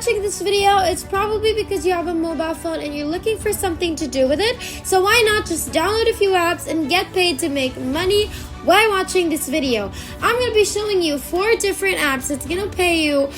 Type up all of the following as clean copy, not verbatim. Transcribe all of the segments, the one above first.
watching this video, it's probably because you have a mobile phone and you're looking for something to do with it. So why not just download a few apps and get paid to make money while watching this video? I'm going to be showing you 4 different apps that's going to pay you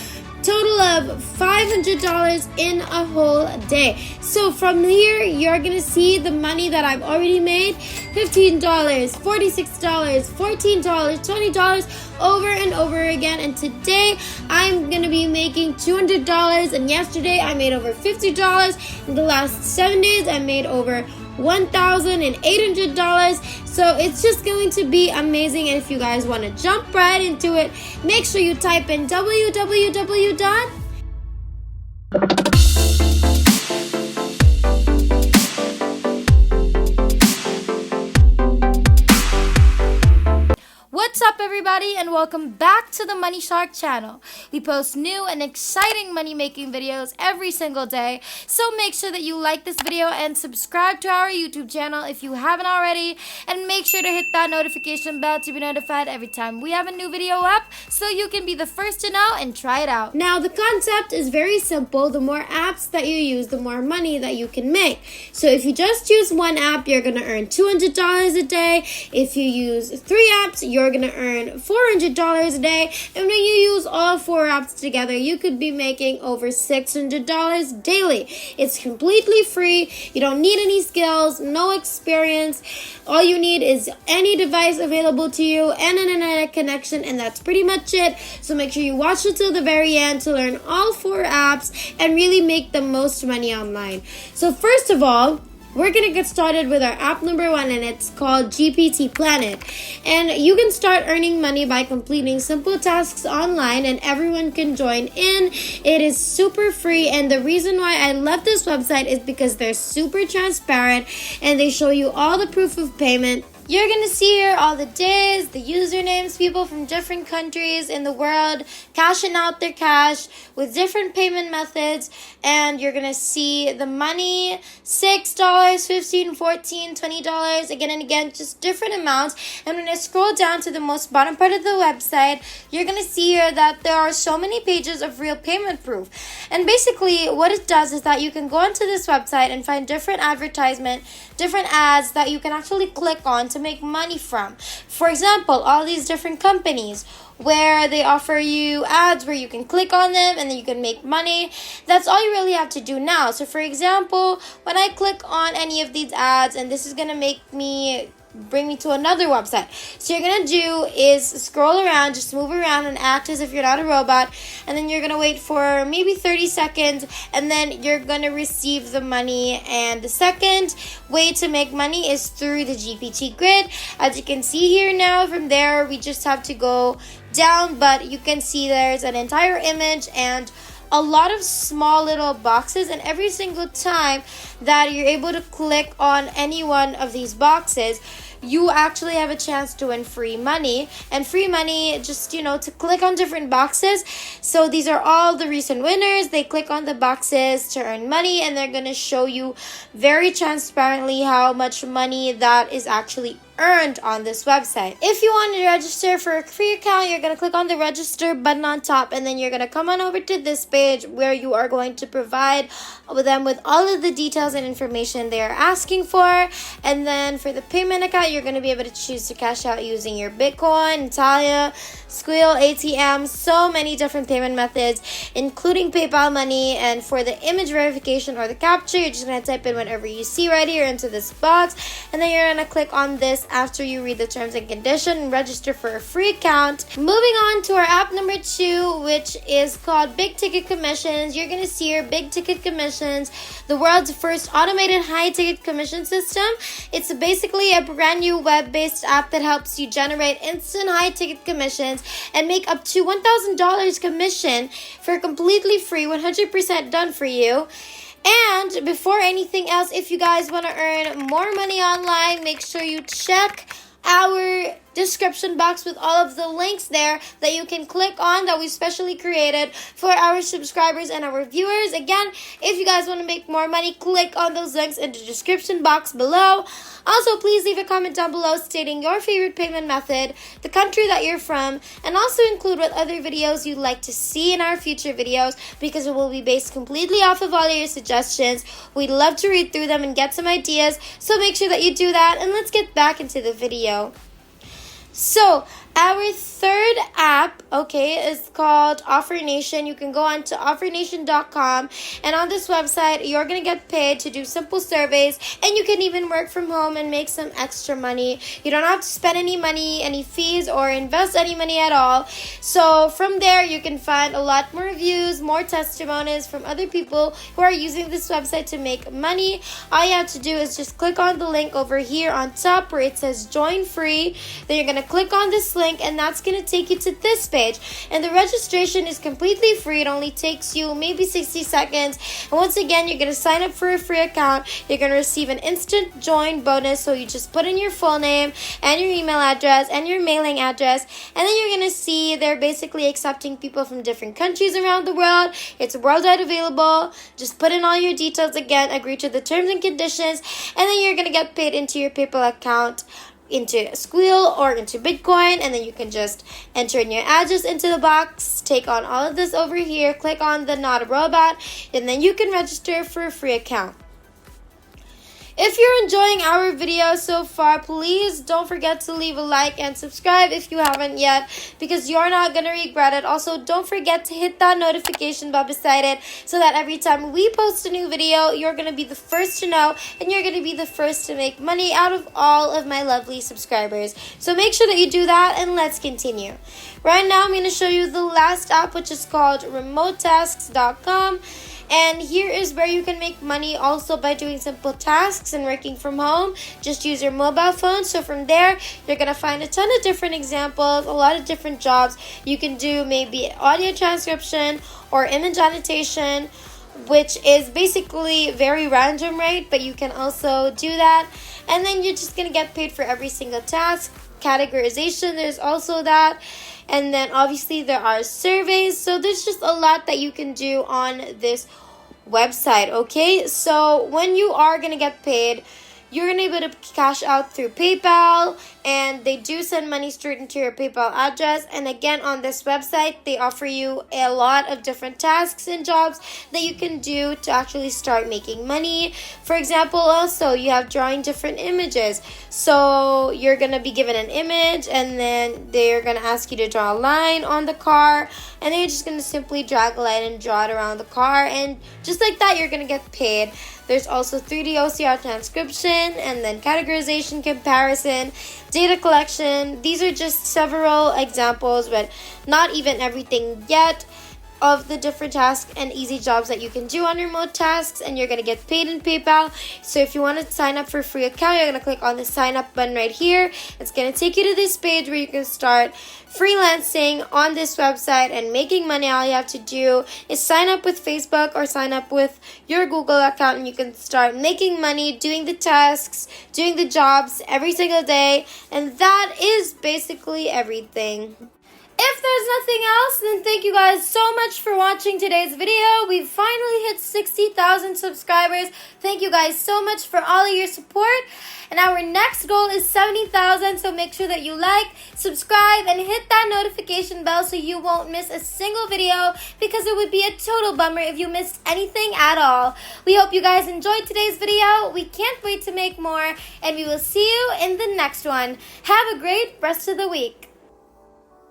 total of $500 in a whole day. So from here, you're gonna see the money that I've already made: $15, $46, $14, $20 over and over again. And today I'm gonna be making $200, and yesterday I made over $50. In the last 7 days I made over $1,800. So it's just going to be amazing. And if you guys want to jump right into it, make sure you type in www. What's up, everybody, and welcome back to the Money Shark channel. We post new and exciting money-making videos every single day, so make sure that you like this video and subscribe to our YouTube channel if you haven't already, and make sure to hit that notification bell to be notified every time we have a new video up, so you can be the first to know and try it out. Now, the concept is very simple. The more apps that you use, the more money that you can make. So if you just use one app, you're going to earn $200 a day. If you use 3 apps, you're going to earn $400 a day. And when you use all 4 apps together, you could be making over $600 daily. It's completely free. You don't need any skills, no experience. All you need is any device available to you and an internet connection, and that's pretty much it. So make sure you watch until the very end to learn all 4 apps and really make the most money online. So first of all, we're going to get started with our app number 1, and it's called GPT Planet. And you can start earning money by completing simple tasks online, and everyone can join in. It is super free, and the reason why I love this website is because they're super transparent and they show you all the proof of payment. You're going to see here all the days, the usernames, people from different countries in the world cashing out their cash with different payment methods. And you're going to see the money: $6, $15, $14, $20, again and again, just different amounts. And when I scroll down to the most bottom part of the website, you're going to see here that there are so many pages of real payment proof. And basically what it does is that you can go onto this website and find different different ads that you can actually click on to make money from. For example, all these different companies where they offer you ads where you can click on them and then you can make money. That's all you really have to do now. So for example, when I click on any of these ads, and this is going to bring me to another website. So you're going to do is scroll around, just move around and act as if you're not a robot, and then you're going to wait for maybe 30 seconds, and then you're going to receive the money. And the second way to make money is through the GPT grid. As you can see here now, from there we just have to go down, but you can see there's an entire image and a lot of small little boxes, and every single time that you're able to click on any one of these boxes, you actually have a chance to win free money. And free money, just, to click on different boxes. So these are all the recent winners. They click on the boxes to earn money, and they're going to show you very transparently how much money that is actually earned on this website. If you want to register for a free account, you're going to click on the register button on top, and then you're going to come on over to this page where you are going to provide them with all of the details and information they are asking for. And then for the payment account, you're going to be able to choose to cash out using your Bitcoin, Italia, Squeal, ATM, so many different payment methods, including PayPal money. And for the image verification or the capture, you're just going to type in whatever you see right here into this box, and then you're going to click on this after you read the terms and conditions and register for a free account. Moving on to our app number 2, which is called Big Ticket Commissions. You're going to see here Big Ticket Commissions, the world's first automated high ticket commission system. It's basically a brand new web-based app that helps you generate instant high ticket commissions and make up to $1,000 commission for completely free, 100% done for you. And before anything else, if you guys want to earn more money online, make sure you check our description box with all of the links there that you can click on that we specially created for our subscribers and our viewers. Again, if you guys want to make more money, click on those links in the description box below. Also, please leave a comment down below stating your favorite payment method, the country that you're from, and also include what other videos you'd like to see in our future videos, because it will be based completely off of all of your suggestions. We'd love to read through them and get some ideas, so make sure that you do that, and let's get back into the video. So, our third app, is called OfferNation. You can go on to OfferNation.com, and on this website, you're going to get paid to do simple surveys, and you can even work from home and make some extra money. You don't have to spend any money, any fees, or invest any money at all. So, from there, you can find a lot more reviews, more testimonies from other people who are using this website to make money. All you have to do is just click on the link over here on top where it says join free. Then you're going to click on this link, and that's going to take you to this page, and the registration is completely free. It only takes you maybe 60 seconds, and once again, you're going to sign up for a free account. You're going to receive an instant join bonus, so you just put in your full name and your email address and your mailing address, and then you're going to see they're basically accepting people from different countries around the world. It's worldwide available. Just put in all your details again, agree to the terms and conditions, and then you're going to get paid into your PayPal account, into Squeal or into Bitcoin, and then you can just enter in your address into the box, take on all of this over here, click on the Not a Robot, and then you can register for a free account. If you're enjoying our video so far, please don't forget to leave a like and subscribe if you haven't yet, because you're not going to regret it. Also, don't forget to hit that notification bell beside it so that every time we post a new video, you're going to be the first to know, and you're going to be the first to make money out of all of my lovely subscribers. So make sure that you do that, and let's continue. Right now, I'm going to show you the last app, which is called RemoteTasks.com. And here is where you can make money also by doing simple tasks and working from home. Just use your mobile phone. So from there, you're going to find a ton of different examples, a lot of different jobs. You can do maybe audio transcription or image annotation, which is basically very random, right? But you can also do that. And then you're just going to get paid for every single task. Categorization, there's also that. And then obviously there are surveys. So there's just a lot that you can do on this website, okay? So when you are going to get paid, you're going to be able to cash out through PayPal, and they do send money straight into your PayPal address. And again, on this website, they offer you a lot of different tasks and jobs that you can do to actually start making money. For example, also, you have drawing different images. So you're going to be given an image, and then they're going to ask you to draw a line on the car, and then you're just going to simply drag a line and draw it around the car, and just like that, you're going to get paid. There's also 3D OCR transcription, and then categorization, comparison, data collection. These are just several examples, but not even everything yet, of the different tasks and easy jobs that you can do on remote tasks, and you're going to get paid in PayPal. So if you want to sign up for a free account, you're going to click on the sign up button right here. It's going to take you to this page where you can start freelancing on this website and making money. All you have to do is sign up with Facebook or sign up with your Google account, and you can start making money, doing the tasks, doing the jobs every single day. And that is basically everything. If there's nothing else, then thank you guys so much for watching today's video. We've finally hit 60,000 subscribers. Thank you guys so much for all of your support. And our next goal is 70,000, so make sure that you like, subscribe, and hit that notification bell so you won't miss a single video, because it would be a total bummer if you missed anything at all. We hope you guys enjoyed today's video. We can't wait to make more, and we will see you in the next one. Have a great rest of the week.